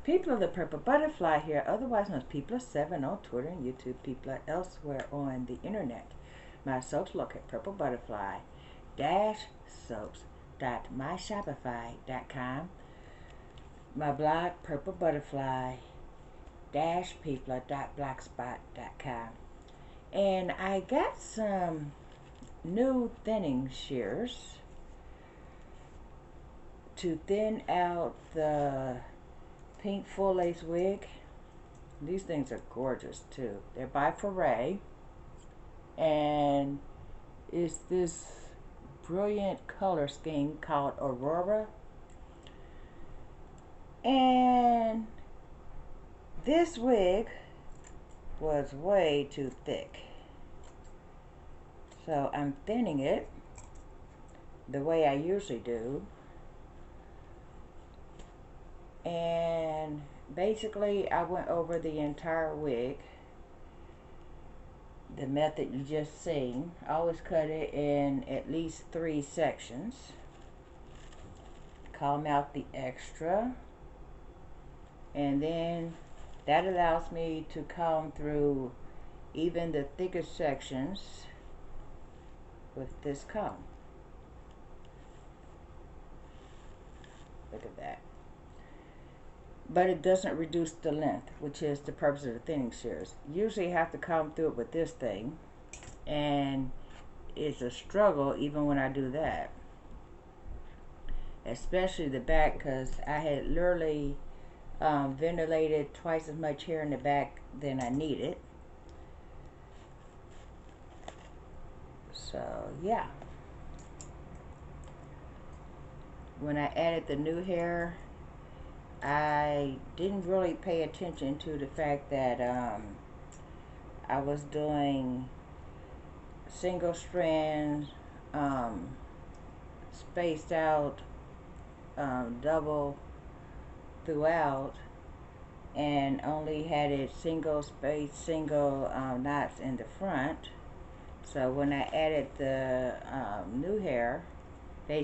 People of the Purple Butterfly here, otherwise known as People7 on Twitter and YouTube, People elsewhere on the internet. My soaps look at PurpleButterfly-soaps.myshopify.com. My blog, PurpleButterfly-people.blogspot.com. And I got some new thinning shears to thin out the pink full lace wig. These things are gorgeous too. They're by Foray, and it's this brilliant color scheme called Aurora. And this wig was way too thick, so I'm thinning it the way I usually do. And basically I went over the entire wig, the method you just seen. I always cut it in at least 3 sections. Comb out the extra, and then that allows me to comb through even the thicker sections with this comb. Look at that. But it doesn't reduce the length, which is the purpose of the thinning shears. Usually you have to comb through it with this thing, and it's a struggle even when I do that, especially the back, because I had literally ventilated twice as much hair in the back than I needed. So yeah, when I added the new hair, I didn't really pay attention to the fact that I was doing single strands, spaced out, double throughout, and only had it single knots in the front. So when I added the new hair, I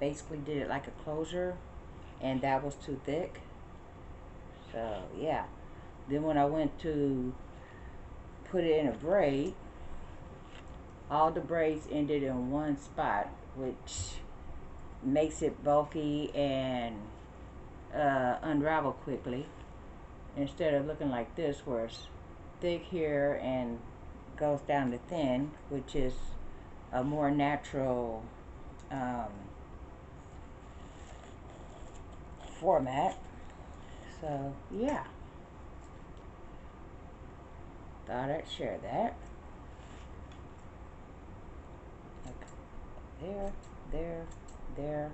did it like a closure, and that was too thick. So yeah, then when I went to put it in a braid, all the braids ended in one spot, which makes it bulky and unravel quickly, instead of looking like this, where it's thick here and goes down to thin, which is a more natural format. So yeah, thought I'd share that. Okay. There, and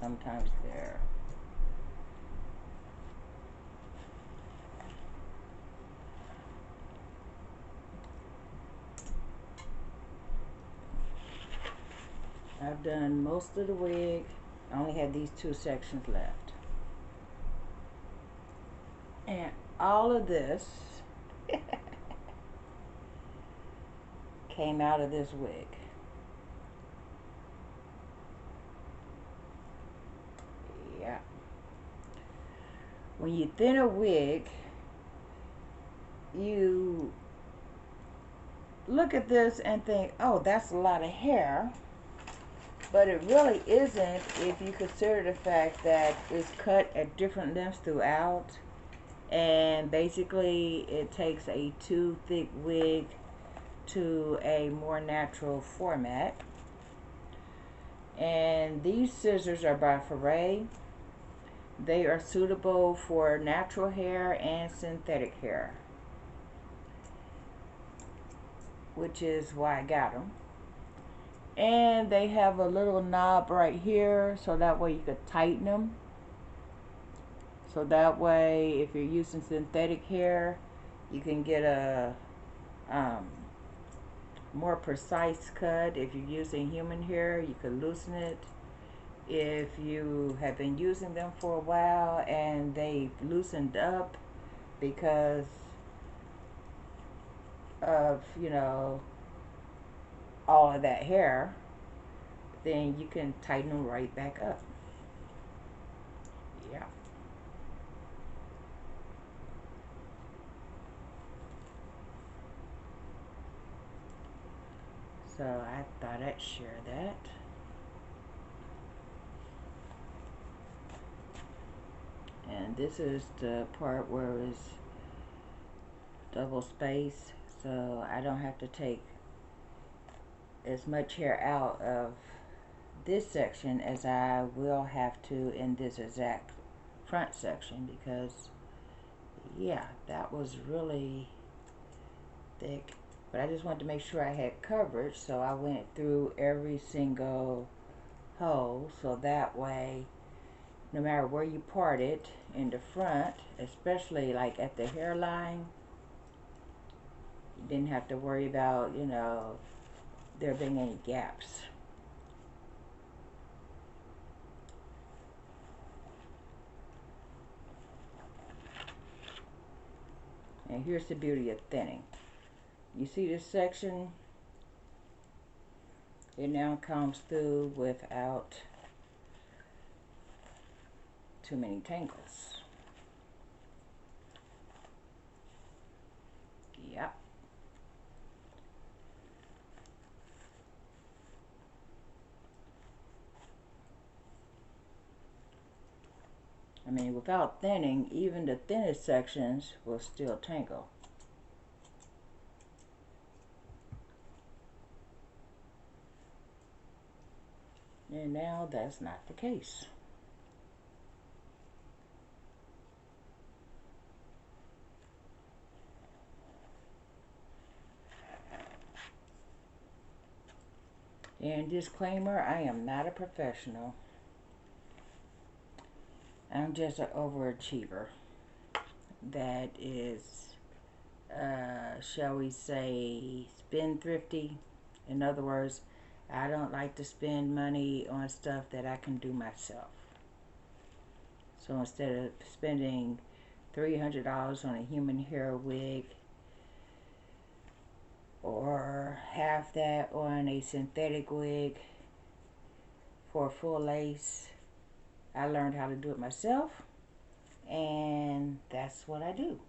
sometimes there. I've done most of the wig. I only have these 2 sections left. And all of this came out of this wig. Yeah. When you thin a wig, you look at this and think, oh, that's a lot of hair. But it really isn't if you consider the fact that it's cut at different lengths throughout. And basically it takes a too thick wig to a more natural format. And these scissors are by Foray. They are suitable for natural hair and synthetic hair, which is why I got them. And they have a little knob right here, so that way you could tighten them. So that way, if you're using synthetic hair, you can get a more precise cut. If you're using human hair, you could loosen it. If you have been using them for a while and they've loosened up because of, you know, all of that hair, then you can tighten them right back up. Yeah. So I thought I'd share that. And this is the part where it's double space, so I don't have to take as much hair out of this section as I will have to in this exact front section, because yeah, that was really thick. But I just wanted to make sure I had coverage, so I went through every single hole, so that way no matter where you part it in the front, especially like at the hairline, you didn't have to worry about, you know, there being any gaps. And here's the beauty of thinning. You see this section? It now comes through without too many tangles. Yep. I mean, without thinning, even the thinnest sections will still tangle. And now that's not the case. And disclaimer, I am not a professional. I'm just an overachiever that is, shall we say, spendthrifty. In other words, I don't like to spend money on stuff that I can do myself. So instead of spending $300 on a human hair wig, or half that on a synthetic wig for full lace, I learned how to do it myself, and that's what I do.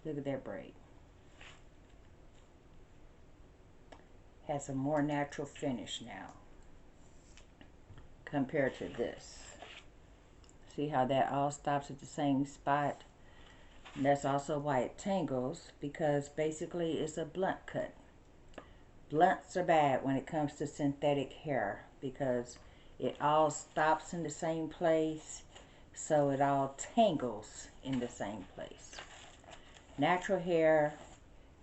Look at that braid. Has a more natural finish now compared to this. See how that all stops at the same spot? And that's also why it tangles, because basically it's a blunt cut. Blunts are bad when it comes to synthetic hair because it all stops in the same place, so it all tangles in the same place. Natural hair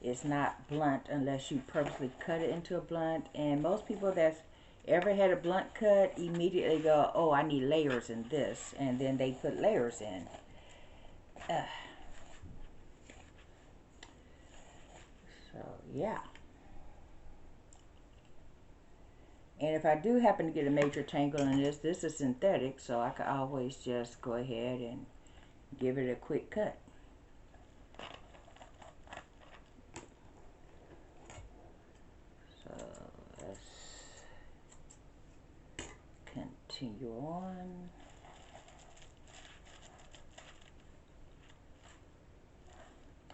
is not blunt unless you purposely cut it into a blunt, and most people that's ever had a blunt cut immediately go, oh, I need layers in this, and then they put layers in. So yeah. And if I do happen to get a major tangle in this is synthetic, so I could always just go ahead and give it a quick cut. So let's continue on.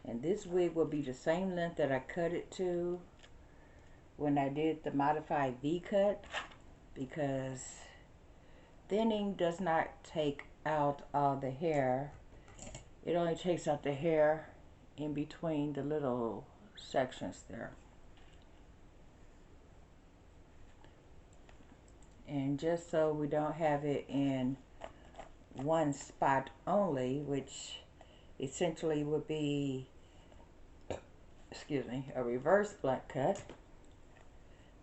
And this wig will be the same length that I cut it to when I did the modified V-cut, because thinning does not take out all the hair. It only takes out the hair in between the little sections there. And just so we don't have it in one spot only, which essentially would be, excuse me, a reverse blunt cut.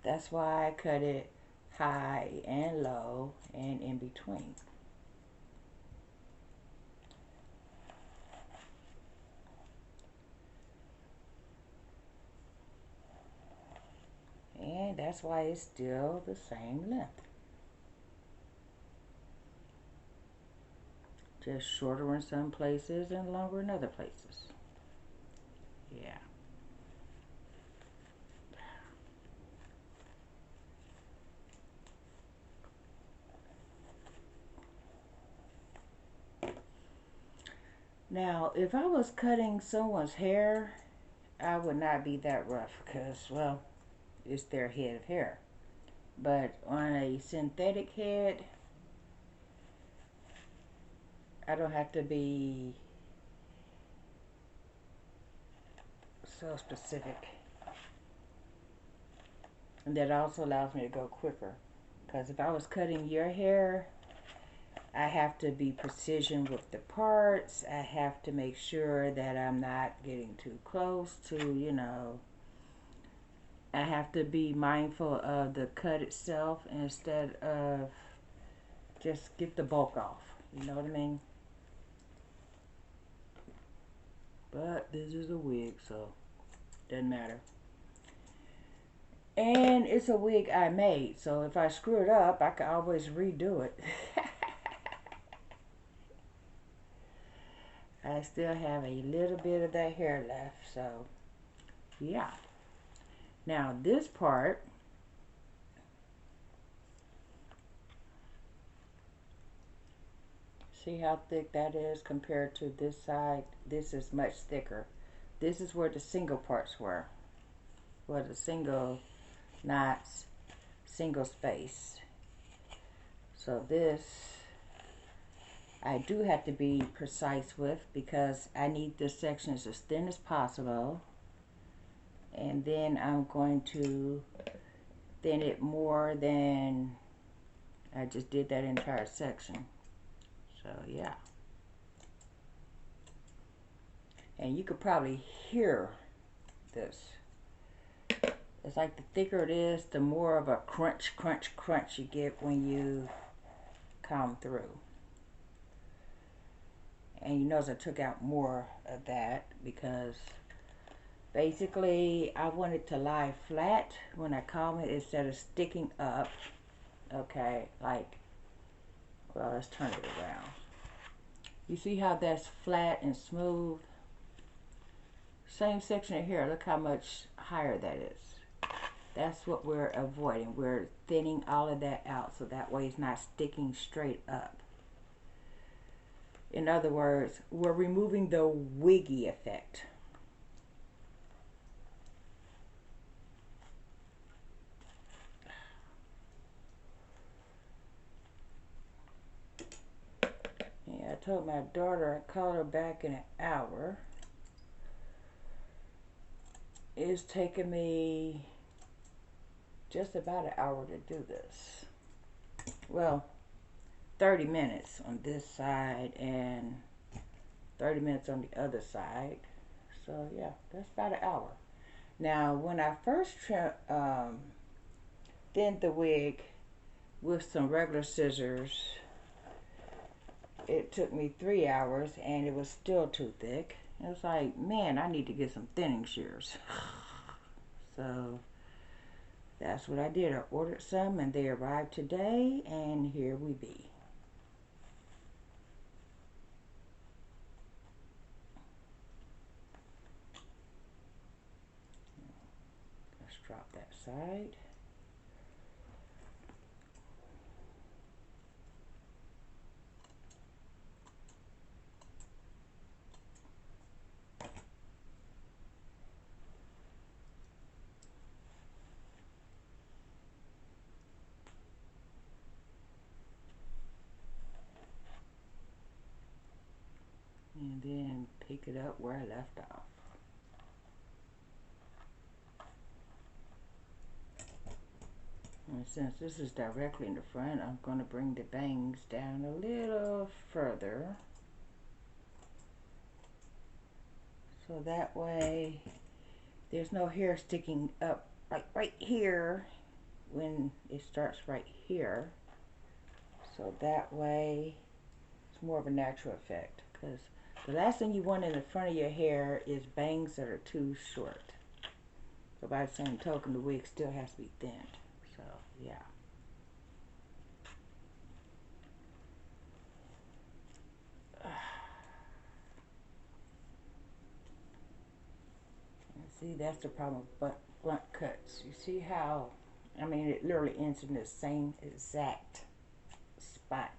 That's why I cut it high and low and in between. And that's why it's still the same length. Just shorter in some places and longer in other places. Yeah. Now, if I was cutting someone's hair, I would not be that rough because, well, it's their head of hair. But on a synthetic head, I don't have to be so specific. And that also allows me to go quicker. Because if I was cutting your hair, I have to be precision with the parts. I have to make sure that I'm not getting too close to, you know. I have to be mindful of the cut itself instead of just get the bulk off. You know what I mean? But this is a wig, so doesn't matter. And it's a wig I made, so if I screw it up, I can always redo it. I still have a little bit of that hair left, so yeah. Now this part, see how thick that is compared to this side? This is much thicker. This is where the single parts were, where the single knots, single space. So this I do have to be precise with because I need this section as thin as possible. And then I'm going to thin it more than I just did that entire section. So yeah. And you could probably hear this. It's like the thicker it is, the more of a crunch, crunch, crunch you get when you comb through. And you notice I took out more of that because basically I want it to lie flat when I comb it instead of sticking up. Okay, like, well, let's turn it around. You see how that's flat and smooth? Same section of hair, look how much higher that is. That's what we're avoiding. We're thinning all of that out so that way it's not sticking straight up. In other words, we're removing the wiggy effect. Yeah, I told my daughter I'd call her back in an hour. It's taken me just about an hour to do this. Well, 30 minutes on this side and 30 minutes on the other side. So yeah, that's about an hour. Now, when I first thinned the wig with some regular scissors, it took me 3 hours and it was still too thick. It was like, man, I need to get some thinning shears. So that's what I did. I ordered some and they arrived today, and here we be. Let's drop that side. And then pick it up where I left off. And since this is directly in the front, I'm going to bring the bangs down a little further. So that way there's no hair sticking up like right here when it starts right here. So that way it's more of a natural effect, because the last thing you want in the front of your hair is bangs that are too short. So by the same token, the wig still has to be thinned. So yeah. And see, that's the problem with blunt cuts. You see how, I mean, it literally ends in the same exact spot.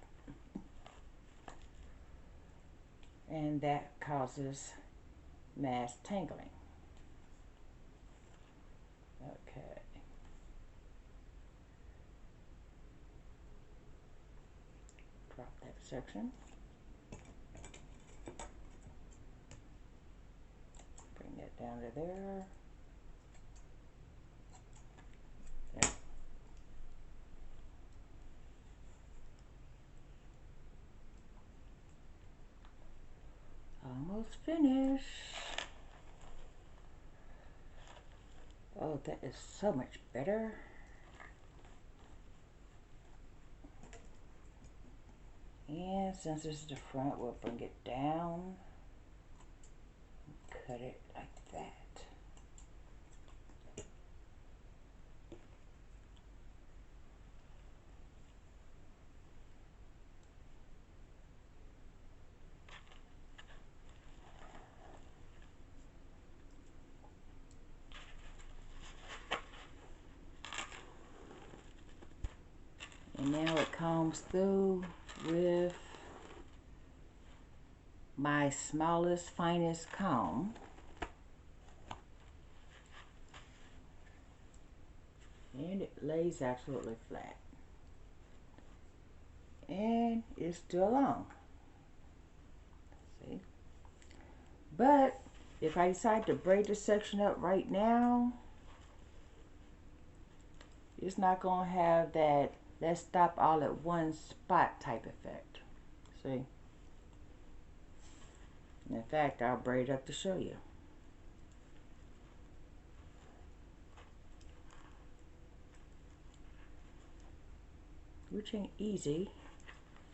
and that causes mass tangling. Okay. Drop that section. Bring that down to there. There. Almost finished. Oh, that is so much better. And since this is the front, we'll bring it down. Cut it like that. And now it comes through with my smallest, finest comb. And it lays absolutely flat. And it's still long. See? But if I decide to braid this section up right now, it's not going to have that let's stop all at one spot type effect. See? In fact, I'll braid up to show you. Which ain't easy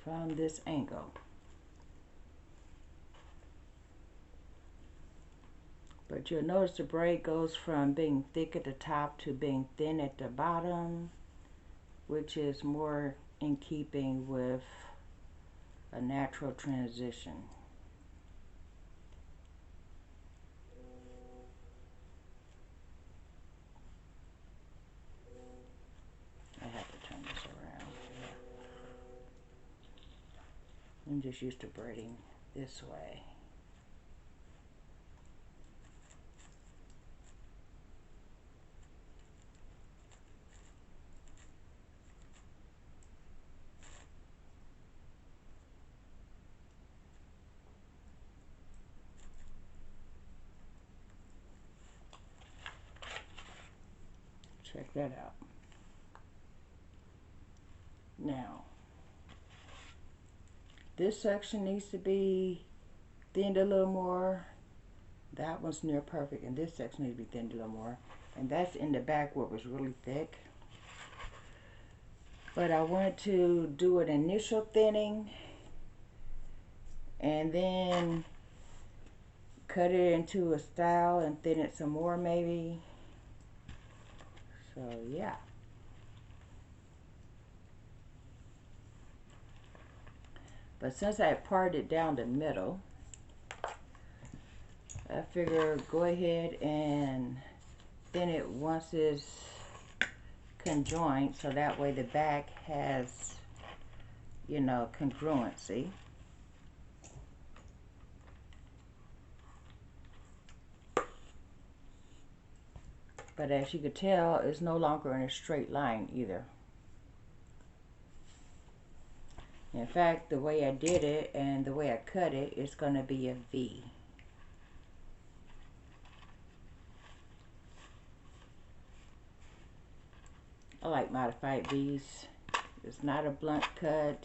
from this angle. But you'll notice the braid goes from being thick at the top to being thin at the bottom, which is more in keeping with a natural transition. I have to turn this around. I'm just used to braiding this way. Check that out. Now, this section needs to be thinned a little more. That one's near perfect, and this section needs to be thinned a little more. And that's in the back where it was really thick. But I wanted to do an initial thinning and then cut it into a style and thin it some more maybe. So yeah. But since I parted it down the middle, I figure go ahead and thin it once it's conjoined, so that way the back has, you know, congruency. But as you can tell, it's no longer in a straight line either. In fact, the way I did it and the way I cut it, it's going to be a V. I like modified V's. It's not a blunt cut.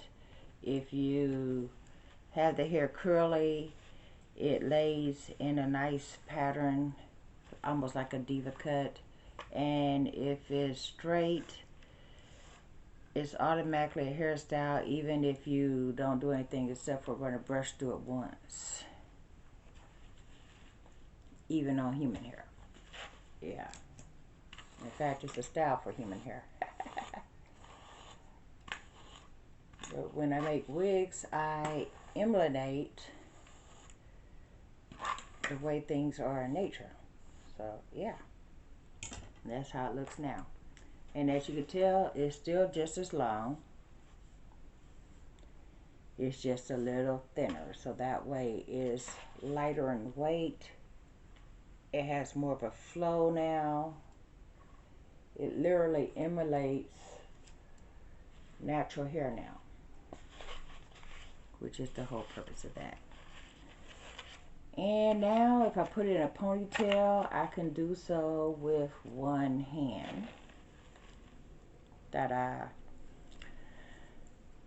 If you have the hair curly, it lays in a nice pattern, almost like a diva cut. And if it's straight, it's automatically a hairstyle, even if you don't do anything except for run a brush through it once. Even on human hair. Yeah. In fact, it's a style for human hair. But when I make wigs, I emulate the way things are in nature. So, yeah. That's how it looks now. And as you can tell, it's still just as long. It's just a little thinner, so that way it is lighter in weight. It has more of a flow now. It literally emulates natural hair now, which is the whole purpose of that. And now if I put it in a ponytail, I can do so with one hand. Ta-da.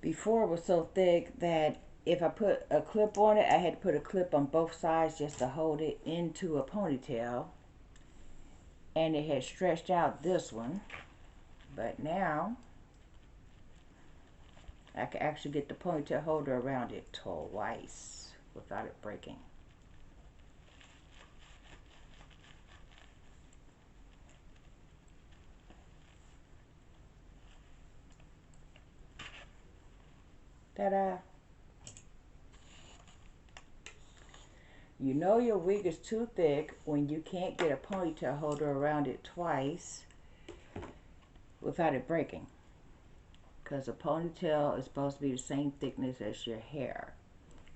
Before it was so thick that if I put a clip on it, I had to put a clip on both sides just to hold it into a ponytail. And it had stretched out this one. But now, I can actually get the ponytail holder around it twice without it breaking. Ta-da! You know your wig is too thick when you can't get a ponytail holder around it twice without it breaking. Because a ponytail is supposed to be the same thickness as your hair.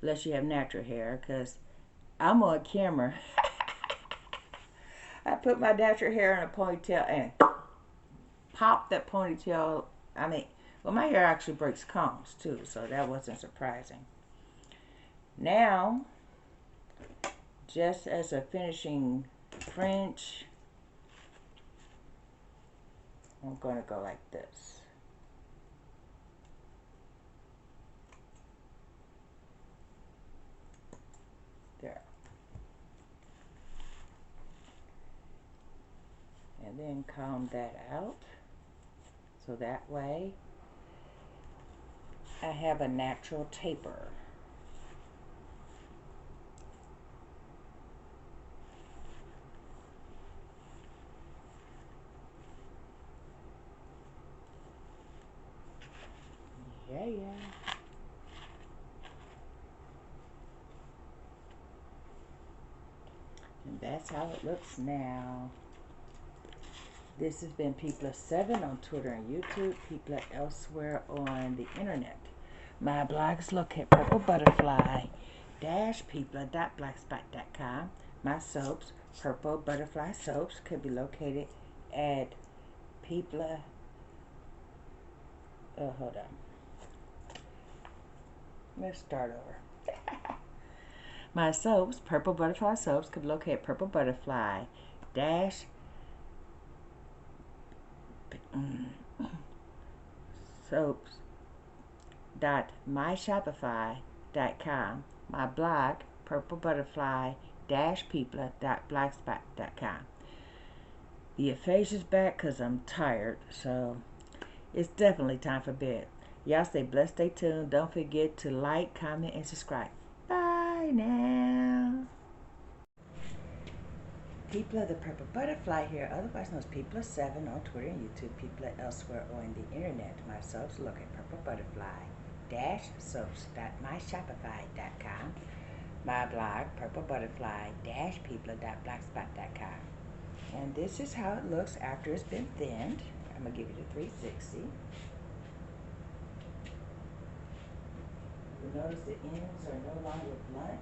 Unless you have natural hair, because I'm on camera. I put my natural hair in a ponytail and pop that ponytail. I mean, well, my hair actually breaks combs too, so that wasn't surprising. Now, just as a finishing French, I'm going to go like this. There. And then comb that out. So that way, I have a natural taper. Yeah. And that's how it looks now. This has been People7 on Twitter and YouTube, People elsewhere on the internet. My blogs located PurpleButterfly-People.blogspot.com. My soaps, PurpleButterfly Soaps, could be located at People. Oh, hold on. Let's start over. My soaps, PurpleButterfly Soaps, could be located at PurpleButterfly dash soaps.myshopify.com. My blog, PurpleButterfly-People.blogspot.com. The aphasia's back because I'm tired, so it's definitely time for bed. Y'all stay blessed, stay tuned. Don't forget to like, comment, and subscribe. Bye now. People of the Purple Butterfly here, otherwise known as People7 on Twitter and YouTube, People elsewhere on the internet. My soaps look at PurpleButterfly-Soaps.myshopify.com. My blog, PurpleButterfly-People.blogspot.com. And this is how it looks after it's been thinned. I'm going to give you the 360. You'll notice the ends are no longer blunt.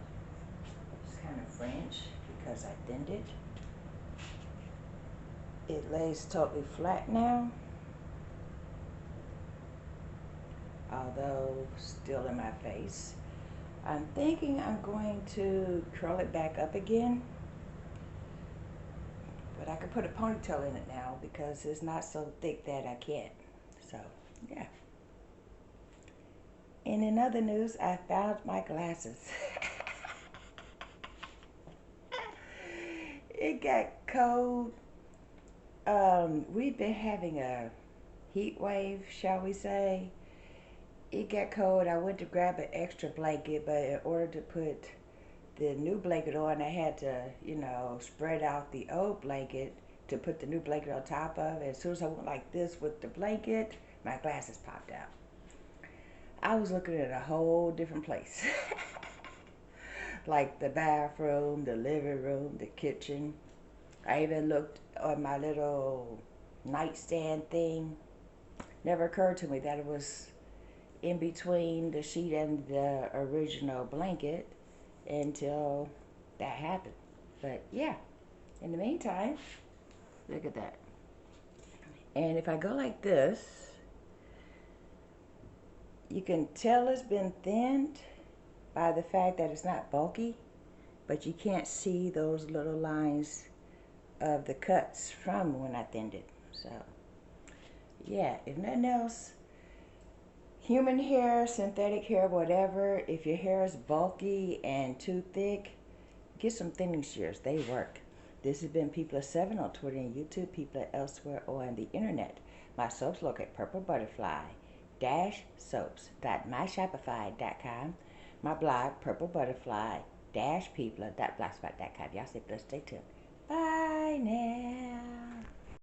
It's kind of French because I thinned it. It lays totally flat now, although still in my face. I'm thinking I'm going to curl it back up again, but I could put a ponytail in it now because it's not so thick that I can't. So, yeah. And in other news, I found my glasses. It got cold. We've been having a heat wave, shall we say. It got cold. I went to grab an extra blanket, but in order to put the new blanket on, I had to, spread out the old blanket to put the new blanket on top of. As soon as I went like this with the blanket, my glasses popped out. I was looking at a whole different place. Like the bathroom, the living room, the kitchen. I even looked on my little nightstand thing. Never occurred to me that it was in between the sheet and the original blanket until that happened. But yeah, in the meantime, look at that. And if I go like this, you can tell it's been thinned by the fact that it's not bulky, but you can't see those little lines of the cuts from when I thinned it. So yeah, if nothing else, human hair, synthetic hair, whatever, if your hair is bulky and too thick, get some thinning shears. They work. This has been People7 on Twitter and YouTube, People elsewhere on the internet. My soaps look at PurpleButterfly-soaps.myshopify.com. My blog, PurpleButterfly-people.blogspot.com. Y'all stay blessed, stay tuned. Bye now.